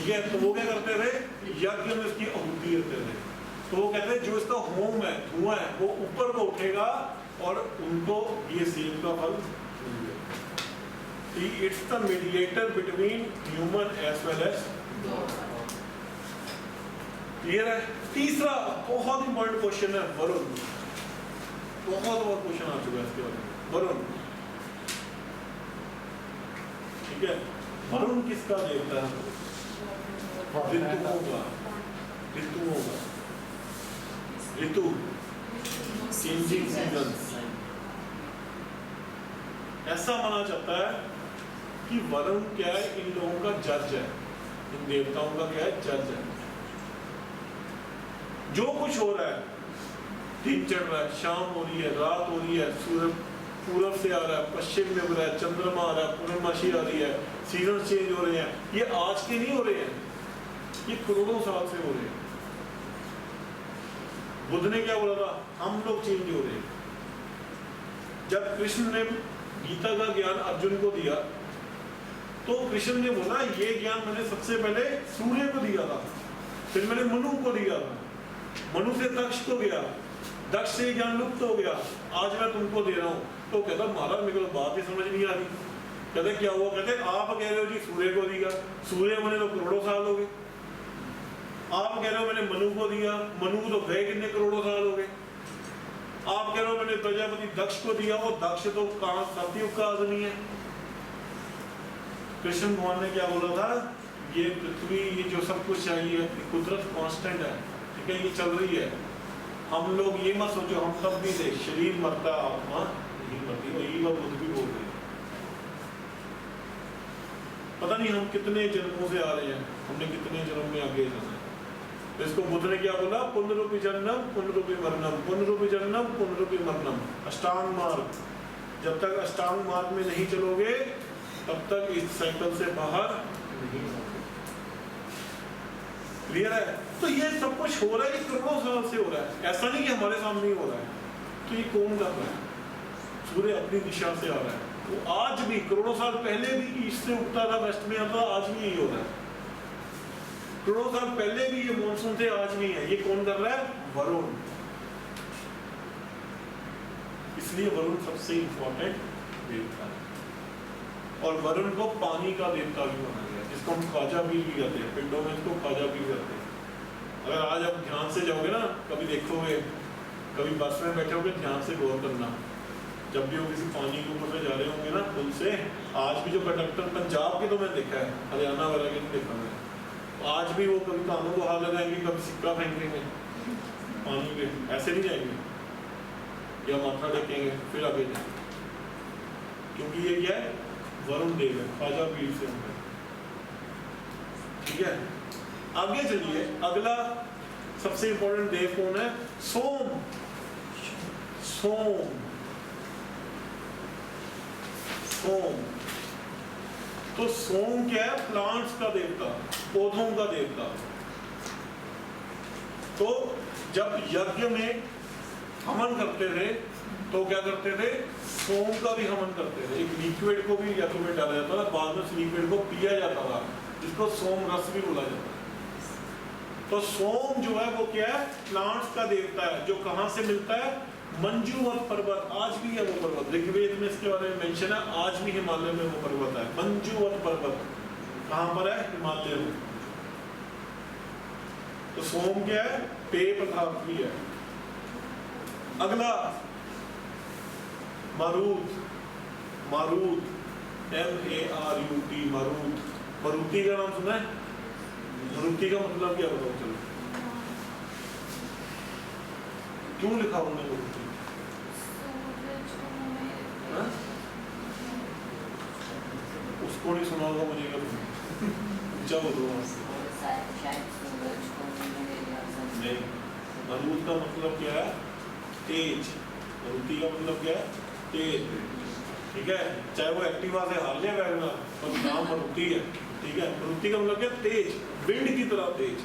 ठीक है। तो वो क्या करते थे, यज्ञ में इसकी आहुति देते थे। तो वो कहते हैं जो इसका होम है, धुआं है, वो ऊपर को उठेगा और उनको ये सेम का फल मिलेगा। It's the mediator between human as well as God. Clear है। तीसरा बहुत इंपॉर्टेंट क्वेश्चन है वरुण। बहुत क्वेश्चन आ चुका है इसके बारे में। वरुण, ठीक है, वरुण किसका देवता है? ऋतुओं का, ऋतुओं का, ऋतु, चेंजिंग सीजन्स। ऐसा माना जाता है कि वरुण क्या है, इन लोगों का जज है, इन देवताओं का क्या है, जज है। जो कुछ हो रहा है, दिन चढ़ रहा है, शाम हो रही है, रात हो रही है, सूरज पूरब से आ रहा है, पश्चिम में हो रहा है, चंद्रमा आ रहा है, पूर्णमासी आ रही है, सीजन चेंज हो रहे हैं, ये आज के नहीं हो रहे हैं, ये करोड़ों साल से हो रहे हैं। बुद्ध ने क्या बोला था, हम लोग चेंज हो रहे हैं। जब कृष्ण ने गीता का ज्ञान अर्जुन को दिया तो कृष्ण ने बोला ये ज्ञान मैंने सबसे पहले सूर्य को दिया था, फिर मैंने मनु को दिया था, मनु से दक्ष को गया, दक्ष से ज्ञान लुप्त हो गया, आज मैं तुमको दे रहा हूँ। तो कहता महाराज मेरे को बात ही समझ नहीं आ रही। कहते क्या हुआ? कहते आप कह रहे हो जी सूर्य को दिया, सूर्य मैंने तो करोड़ों साल हो गए। आप कह रहे हो मैंने मनु को दिया, मनु को तो गए कितने करोड़ों साल हो गए। आप कह रहे हो मैंने प्रजापति दक्ष को दिया, वो दक्ष तो कहां सतयुग का आदमी है। कृष्ण भगवान ने क्या बोला था, ये पृथ्वी, ये जो सब कुछ चाहिए कुदरत कांस्टेंट है, ठीक है, ये चल रही है। हम लोग ये मत सोचो हम तब भी थे, शरीर मरता आत्मा नहीं मरती। और ये बात बुद्ध भी बोल रहे हैं। पता नहीं हम कितने जन्मों से आ रहे हैं, हमने कितने जन्म में आगे जाना है। तो इसको बुद्ध ने क्या बोला, पुनरूपी जन्म पुनरूपी मरणम, पुनरूपी जन्म पुनरूपी मरणम। अष्टांग मार्ग, जब तक अष्टांग मार्ग में नहीं चलोगे तब तक इस साइकिल से बाहर नहीं आओगे। क्लियर है। तो ये सब कुछ हो रहा है, ये करोड़ों साल से हो रहा है, ऐसा नहीं कि हमारे सामने ही हो रहा है। तो ये कौन कर रहा है? सूर्य अपनी दिशा से आ रहा है। वो आज भी करोड़ों साल पहले भी ईस्ट से उगता था, वेस्ट में आता, आज भी यही हो रहा है। करोड़ों साल पहले भी ये मॉनसून थे, आज भी है। ये कौन कर रहा है? वरुण। इसलिए वरुण सबसे इंपॉर्टेंट देवता है। और वरुण को पानी का देवता भी माना गया, जिसको हम ख्वाजा पीर भी कहते हैं, पिंडों में इसको ख्वाजा पीर कहते हैं। अगर आज आप ध्यान से जाओगे ना, कभी देखोगे, कभी बस में बैठे होगे, ध्यान से गौर करना, जब भी वो किसी पानी के ऊपर से जा रहे होंगे ना पुल से, आज भी जो कंडक्टर पंजाब के तो मैं देखा है, हरियाणा वगैरह के नहीं देखा मैंने, आज भी वो कभी कानों को हाथ लगाएंगे, कभी सिक्का फेंकेंगे पानी पे, ऐसे नहीं जाएंगे, या माथा टेकेंगे फिर आगे जाएंगे, क्योंकि ये क्या है? वरुण देव है, ख्वाजा पीर से होंगे। ठीक है, आगे चलिए। अगला सबसे इंपॉर्टेंट देव कौन है? सोम। सोम, सोम। तो सोम क्या है? प्लांट्स का देवता, पौधों का देवता। तो जब यज्ञ में हवन करते थे तो क्या करते थे? सोम का भी हवन करते थे। एक लिक्विड को भी यज्ञ में डाला जाता था, बाद में उस लिक्विड को पिया जाता था, जिसको सोम रस भी बोला जाता है। तो सोम जो है वो क्या है? प्लांट्स का देवता है, जो कहां से मिलता है? मंजूवत पर्वत। आज भी है वो पर्वत, ऋग्वेद में इसके बारे में मेंशन है, आज भी हिमालय में वो पर्वत है, मंजूवत पर्वत। कहां पर है? हिमालय में। तो सोम क्या है? पेय पदार्थ भी है। अगला मारुत। मारुत, MARUT, मारुत। मारुति का नाम सुना है? मारुति का मतलब क्या बताओ चलो? क्यों लिखा उन्होंने मारुति? उसको नहीं सुना होगा मुझे, क्या ऊंचा बोलो। नहीं, मारुत का मतलब क्या है? तेज। मारुति का मतलब क्या है? तेज। ठीक है, चाहे वो एक्टिवा से हार लेगा पर नाम मारुति है। ठीक है, मारुति का मतलब क्या? तेज, विंड की तरह तेज।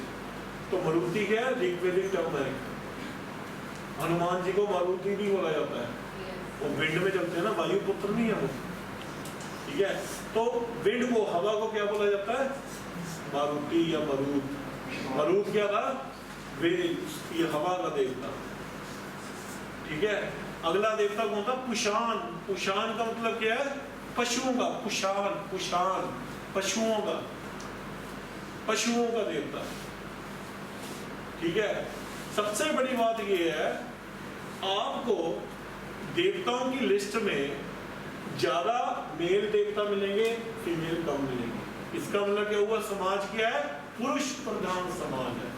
तो मारुति क्या है? ऋग्वेदिक टर्म है। हनुमान जी को मारुति भी बोला जाता है, वो विंड में चलते हैं ना, वायुपुत्र नहीं है वो। ठीक है, तो विंड को, हवा को क्या बोला जाता है? मारुति या मरूद। मरूद क्या था? वेल, ये हवा का देवता। ठीक है। अगला देवता कौन था? पुशान। पुशान का मतलब क्या है? पशुओं का। पुशान, पुशान पशुओं का, पशुओं का देवता। ठीक है। सबसे बड़ी बात ये है, आपको देवताओं की लिस्ट में ज्यादा मेल देवता मिलेंगे, फीमेल कम मिलेंगे। इसका मतलब क्या हुआ? समाज क्या है? पुरुष प्रधान समाज है।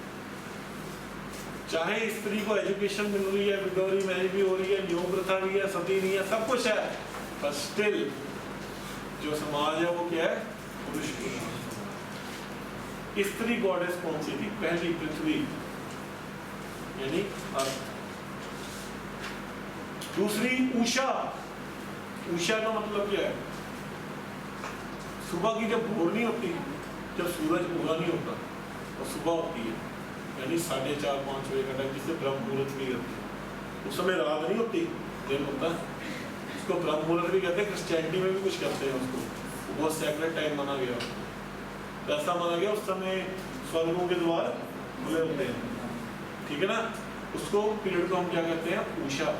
चाहे स्त्री को एजुकेशन मिल रही है, विधवा मैरिज भी हो रही है, न्यू प्रथा भी है, सती नहीं है, सब कुछ है, पर स्टिल जो समाज है वो क्या है? पुरुष प्रधान समाज। स्त्री गॉडेस कौन सी थी? पहली पृथ्वी यानी अर्थ। दूसरी उषा। उषा का मतलब क्या है? सुबह की जब भोर नहीं होती, जब सूरज उगा नहीं होता और सुबह होती है, यानी 4:30-5 बजे का टाइम, जिससे ब्रह्म मुहूर्त भी कहते हैं। उस समय रात नहीं होती, दिन होता है, उसको ब्रह्म मुहूर्त भी कहते हैं। क्रिश्चियनिटी में भी कुछ कहते हैं उसको, बहुत सेक्रेट टाइम माना गया, ऐसा माना गया। उस समय स्वर्गों के द्वार खुले होते हैं। ठीक है ना। उसको पीरियड को हम क्या कहते हैं? उषा।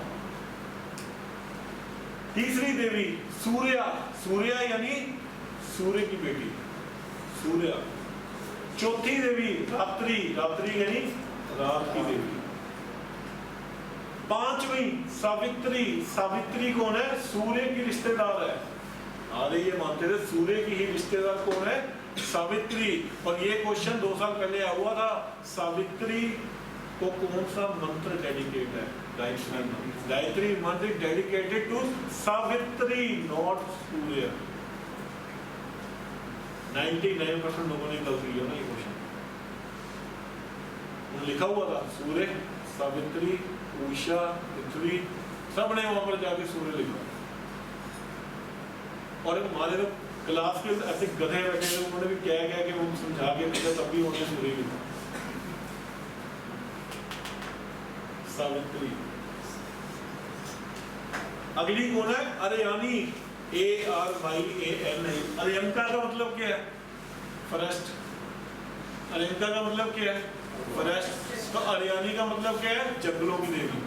तीसरी देवी सूर्या। सूर्या यानी सूर्य की बेटी, सूर्या। चौथी देवी रात्रि। रात्रि यानी रात की देवी। पांचवी सावित्री। सावित्री कौन है? सूर्य की रिश्तेदार है। अरे ये मानते थे सूर्य की ही रिश्तेदार कौन है? सावित्री। और ये क्वेश्चन 2 साल पहले आया हुआ था, सावित्री को कौन सा मंत्र डेडिकेट है? गायत्री मंत्र डेडिकेटेड टू सावित्री, नॉट सूर्य। 99% लोगों ने गलत किया ना ये क्वेश्चन। लिखा हुआ था सूर्य, सावित्री, उषा, पृथ्वी, सब ने वहां पर जाके सूर्य लिखा। और हमारे तो क्लास के ऐसे गधे बैठे थे, उन्होंने भी क्या कि वो समझा के भेजा, तब भी उन्होंने सूर्य लिखा। सावित्री। अगली कौन है? अरयानी। ARYAN। अरयंका का मतलब क्या है? फॉरेस्ट। अरयंका का मतलब क्या है? फॉरेस्ट। तो अरयानी का मतलब क्या है? जंगलों की देवी,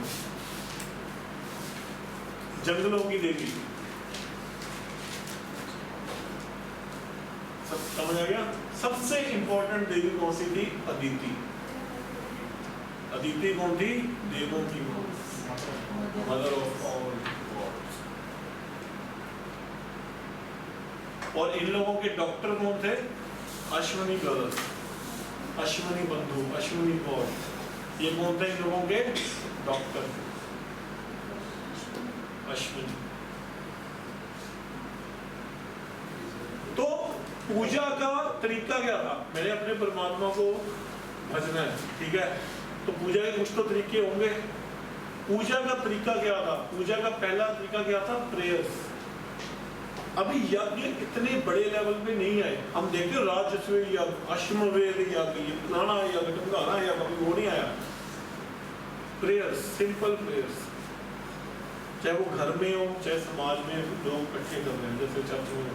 जंगलों की देवी। सब समझ आ गया। सबसे इंपॉर्टेंट देवी कौन सी थी? अदिति। अदिति कौन थी? देवों की मदर ऑफ ऑल गॉड्स। और इन लोगों के डॉक्टर कौन थे? अश्विनी ब्रदर्स, अश्विनी बंधु, अश्विनी गॉड। ये कौन थे इन लोगों के? डॉक्टर अश्विनी। तो पूजा का तरीका क्या था? मैंने अपने परमात्मा को भजना है, ठीक है, तो पूजा के कुछ तो तरीके होंगे। पूजा का तरीका क्या था? पूजा का पहला तरीका क्या था? प्रेयर्स। अभी यज्ञ इतने बड़े लेवल पे नहीं आए। हम देखते हो राजस्व यज्ञ, अश्वमेध यज्ञ, पुराना यज्ञ, ढंगाना यज्ञ, अभी वो नहीं आया। प्रेयर्स, सिंपल प्रेयर्स, चाहे वो घर में हो चाहे समाज में लोग इकट्ठे कर रहे हैं, जैसे चर्च में हो।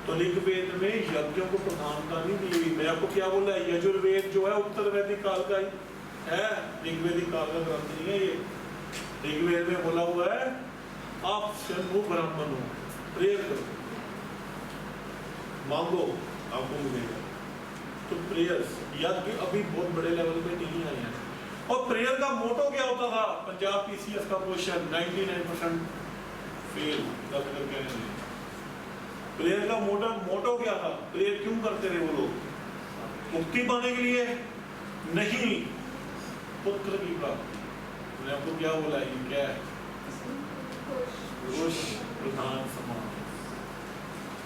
तो ऋग्वेद में यज्ञों को प्रधानता नहीं दी हुई। मैं आपको क्या बोल रहा है? यजुर्वेद जो है उत्तर वैदिक काल का ही है, ऋग्वेदिक काल का ग्रंथ नहीं है ये। ऋग्वेद में बोला हुआ है आप स्वयं ब्राह्मण हो, प्रेयर करो, मांगो, आपको मिलेगा। तो प्रेयर्स, यज्ञ अभी बहुत बड़े लेवल पे नहीं आए हैं। और प्रेयर का मोटो क्या होता था? पंजाब PCS का क्वेश्चन 99% फेल करके। प्रेयर का मोटो क्या था? प्रेयर क्यों करते थे वो लोग? मुक्ति पाने के लिए नहीं, पुत्र की प्राप्ति। मैंने आपको क्या बोला? ये क्या है? पुरुष प्रधान समाज,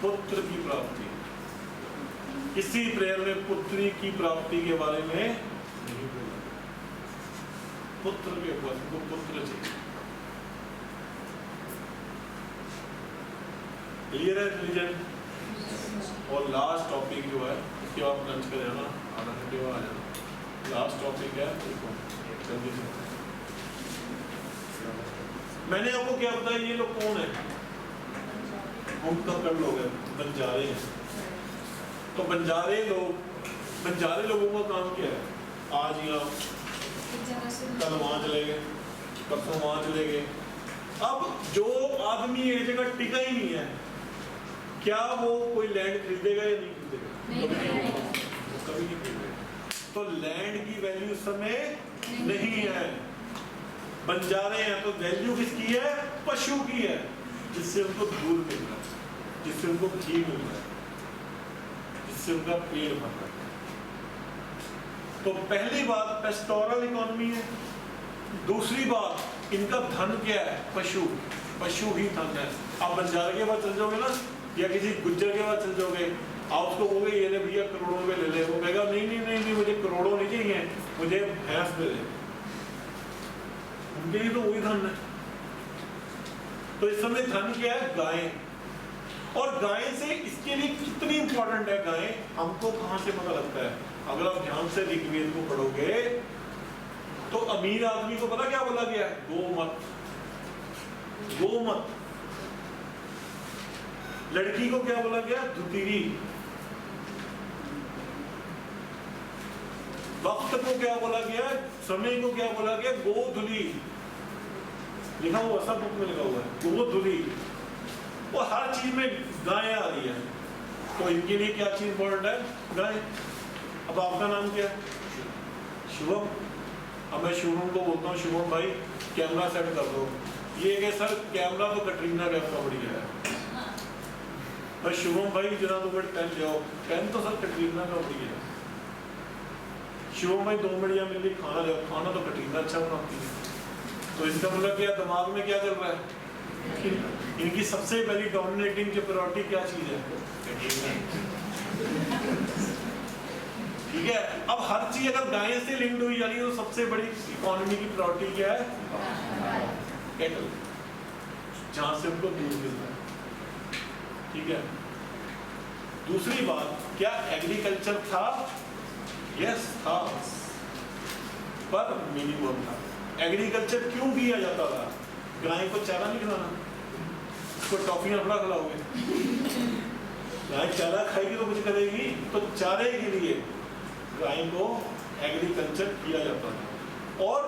पुत्र की प्राप्ति। किसी प्रेयर में पुत्री की प्राप्ति के बारे में नहीं बोला। पुत्र के ऊपर को पुत्र चाहिए। क्लियर है रिलीजन? और लास्ट टॉपिक जो है, इसके बाद लंच कर जाना, आधा घंटे बाद आ जाना। लास्ट टॉपिक है, जल्दी से। मैंने आपको क्या बताया? ये लोग कौन है? हम तो कर लोग हैं, बन जा रहे हैं। तो बंजारे लोगों का काम क्या है? आज यहाँ कल वहाँ चले गए, परसों वहाँ चले गए। अब जो आदमी एक जगह टिका ही नहीं है, क्या वो कोई लैंड खरीदेगा या नहीं खरीदेगा? कभी नहीं खरीदेगा। तो लैंड की वैल्यू उस समय नहीं है। बंजारे हैं तो वैल्यू किसकी है? पशु की है, जिससे उनको दूध मिल रहा है, जिससे उनको घी मिल रहा है, जिससे उनका पेट भर रहा है। तो पहली बात पेस्टोरल इकोनॉमी है। दूसरी बात इनका धन क्या है? पशु ही धन है। आप बंजारे के बाद चल जाओगे ना, या किसी गुज्जर के बाद चल जाओगे, आप उसको कहोगे ये भैया करोड़ों रुपए ले ले, वो कहेगा नहीं मुझे करोड़ों नहीं चाहिए, मुझे भैंस दे दे। उनके लिए तो वही धन है। तो इस समय धन क्या है? गाय। और गाय से इसके लिए कितनी इंपॉर्टेंट है गाय, हमको कहां से पता लगता है? अगर आप ध्यान से ऋग्वेद को पढ़ोगे तो अमीर आदमी को पता क्या बोला गया है? गोमत। गोमत। लड़की को क्या बोला गया? धुतिरी। वक्त को क्या बोला गया? समय को क्या बोला गया? गोधुली। लिखा हुआ, सब बुक में लिखा हुआ है गोधुली। वो हर चीज में गाय आ रही है। तो इनके लिए क्या चीज इंपॉर्टेंट है? गाय। अब आपका नाम क्या है? शुभम। अब मैं शुभम को बोलता हूँ, शुभम भाई कैमरा सेट कर दो। ये कि सर कैमरा तो कटरीना कैफ का बढ़िया है। और शुभम भाई जरा 2 मिनट पेन जाओ। पेन तो सर कटरीना का बढ़िया है। शुभम भाई 2 मिनट या मिल खाना जाओ। खाना तो कटरीना अच्छा बनाती है। तो इसका मतलब क्या दिमाग में क्या चल रहा है? इनकी सबसे पहली डोमिनेटिंग जो प्रायोरिटी क्या चीज है? ठीक है। अब हर चीज अगर गाय से लिंक्ड हुई जा रही है तो सबसे बड़ी इकोनॉमी की प्रायोरिटी क्या है? कैटल, जहां से उनको दूध मिलता है। ठीक है। दूसरी बात, क्या एग्रीकल्चर था? यस था, पर मिनिमम था। एग्रीकल्चर क्यों किया जाता था? गाय को चारा नहीं खिलाना, उसको टॉफियां थोड़ा खिलाओगे। गाय चारा खाएगी तो कुछ करेगी, तो चारे के लिए गाय को एग्रीकल्चर किया जाता था। और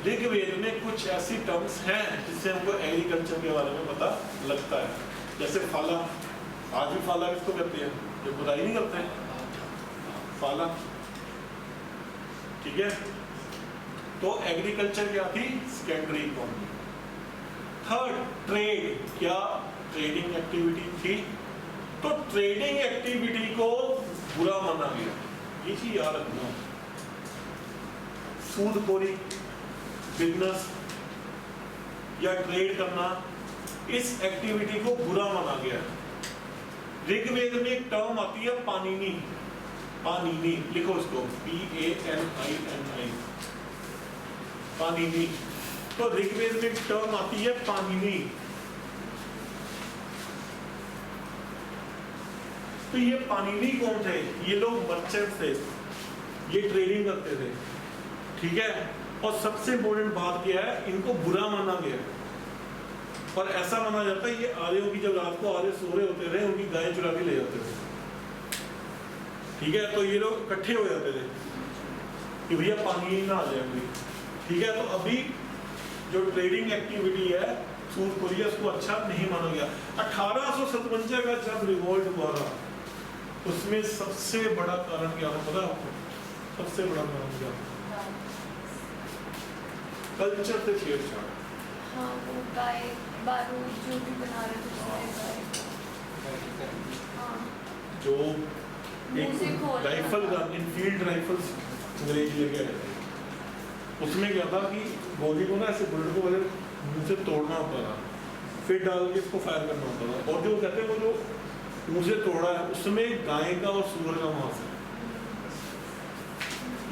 ऋग्वेद में कुछ ऐसी टर्म्स हैं जिससे हमको एग्रीकल्चर के बारे में पता लगता है। जैसे फाला, आज भी फाला किसको कहते हैं? जो खुदाई नहीं करते हैं, फाला। ठीक है। तो एग्रीकल्चर क्या थी? Secondary economy. Third, trade. क्या ट्रेडिंग एक्टिविटी थी? तो ट्रेडिंग एक्टिविटी को बुरा माना गया, ये चीज याद रखना। सूदखोरी, बिजनेस या ट्रेड करना, इस एक्टिविटी को बुरा माना गया। ऋग्वेद में एक टर्म आती है पाणिनि। पाणिनि लिखो उसको, PANINI, पाणिनि। तो ऋग्वेद में एक टर्म आती है पाणिनि। तो ये पाणिनि कौन थे? ये लोग मर्चेंट थे, ये ट्रेडिंग करते थे। ठीक है। और सबसे इंपॉर्टेंट बात क्या है? इनको बुरा माना गया। और ऐसा माना जाता है ये आर्यों की, जब रात को आर्य सो रहे होते थे, उनकी गाय चुरा के ले जाते थे। ठीक है। तो ये लोग इकट्ठे हो जाते थे कि भैया पानी ना आ जाए कोई। ठीक है। तो अभी जो ट्रेडिंग एक्टिविटी है सूदखोरी, उसको अच्छा नहीं माना गया। 1857 का जब रिवोल्ट हुआ था, उसमें सबसे बड़ा कारण क्या था पता है आपको? सबसे बड़ा कारण क्या? कल्चर से छेड़छाड़। हाँ, वो गाय बारूद जो भी बना रहे थे, हाँ, जो एक राइफल गन, इनफील्ड राइफल्स अंग्रेज लेके आए थे, उसमें क्या था कि गोली को ना ऐसे बुलेट को पहले मुंह से तोड़ना होता था, फिर डाल के इसको फायर करना होता था। और जो कहते हैं वो जो मुंह से तोड़ा है उसमें गाय का और सूअर का मांस है।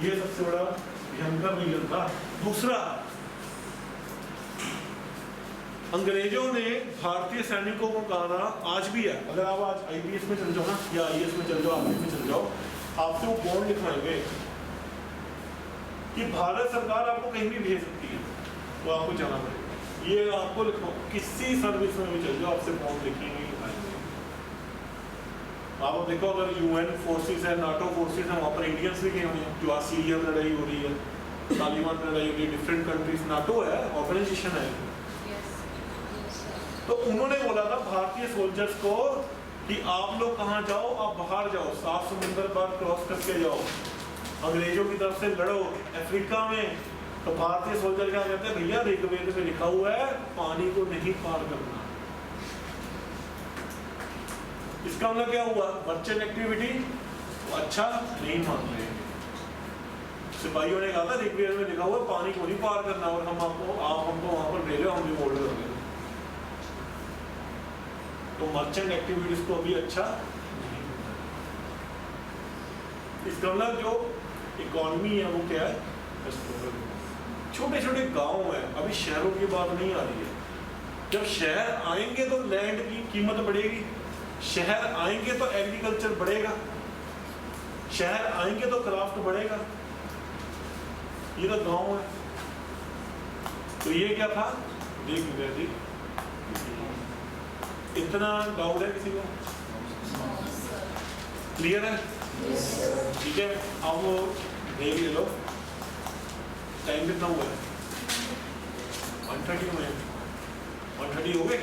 ये सबसे बड़ा भयंकर रीजन था। दूसरा, अंग्रेजों ने भारतीय सैनिकों को कहा था, आज भी है, अगर आप आज IPS में चल जाओ ना, या IAS में चल जाओ, आर्मी में चल जाओ, आपसे वो बॉन्ड लिखवाएंगे कि भारत सरकार आपको कहीं भी भेज सकती है, तो आपको जाना पड़ेगा। ये आपको लिखो, किसी सर्विस में भी चल जाओ, आपसे बॉन्ड लिखेंगे, लिखाएंगे। आप अब देखो अगर यूएन फोर्सेस है, नाटो फोर्सेस है, वहाँ पर इंडियंस भी गए हुए हैं। जो आज सीरिया में लड़ाई हो रही है, तालिबान में लड़ाई हो रही है, डिफरेंट कंट्रीज, नाटो है, ऑर्गेनाइजेशन है। तो उन्होंने बोला था भारतीय सोल्जर्स को कि आप लोग कहाँ जाओ, आप बाहर जाओ, 7 समुंदर पार क्रॉस करके जाओ, अंग्रेजों की तरफ से लड़ो अफ्रीका में। तो भारतीय सोल्जर क्या कहते हैं, भैया ऋग्वेद में लिखा हुआ है पानी को नहीं पार करना। इसका मतलब क्या हुआ, मर्चेंट एक्टिविटी अच्छा नहीं मान रहे। सिपाहियों ने कहा था ऋग्वेद में लिखा हुआ पानी को नहीं पार करना, और हम आपको, आप हमको वहां पर भेजो, हम रिवोल्ट कर देंगे। तो मर्चेंट एक्टिविटीज को अभी अच्छा नहीं। इसका मतलब जो इकोनॉमी है वो क्या है, छोटे छोटे गांव है, अभी शहरों की बात नहीं आ रही है। जब शहर आएंगे तो लैंड की कीमत बढ़ेगी, शहर आएंगे तो एग्रीकल्चर बढ़ेगा, शहर आएंगे तो क्राफ्ट बढ़ेगा। ये तो गांव है। तो ये क्या था, देख जी, इतना डाउट है किसी को? क्लियर है? ठीक है, अब वो देख ले लो। टाइम कितना हुआ है? 1:30 हो गए। 1:30 हो गए।